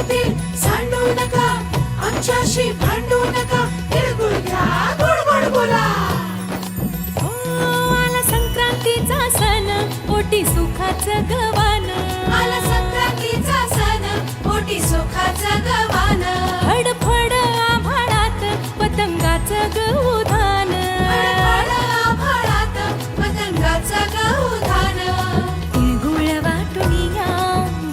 ते सांडू नका, आमच्याशी भांडू नका, तिळगुळ घ्या, गोड गोड बोला. आला संक्रांतीचा सण, पोटी सुखाचं गवान. आला संक्रांतीचा सण, पोटी सुखाचं गवान. फडफड आभाळात पतंगाचं गौधान. फडफड आभाळात पतंगाचं गौधान. तिळगुळ वाटून या,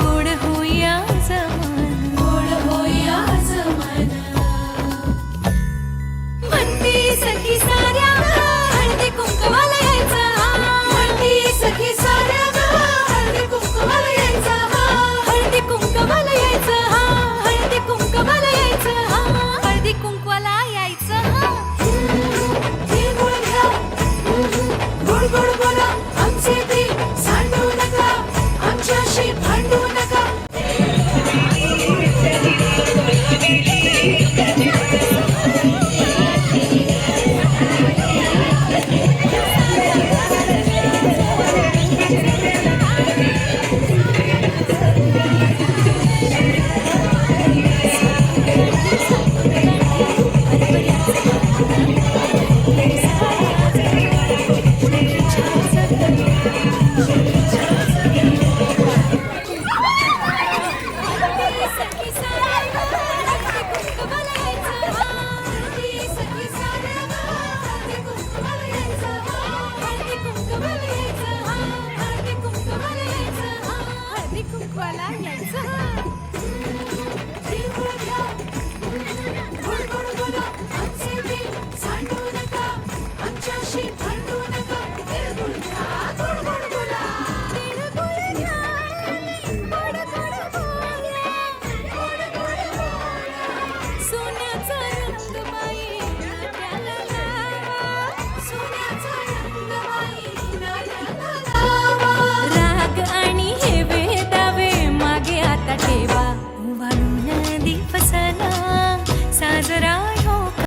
गोड होईया जमान. गोड होईया जमान. म्हणती सखी साऱ्या, हळदी कुंकवाला यायचं. म्हणती सखी साऱ्या ग, हळदी कुंकवाला यायचं. हळदी कुंकवाला यायचं. हळदी कुंकवाला यायचं. हळदी कुंकवाला यायचं. तिळगुळ घ्या, गोड गोड बोला, आमचे ते सांडू नका, आमच्याशी भांडू नका. सखी साऱ्या, हळदी कुंकवाला यायचं. म्हणती सखी साऱ्या ग, हळदी कुंकवाला यायचं. हळदी कुंकवाला यायचं. हळदी कुंकवाला यायचं. हळदी कुंकवाला यायचं.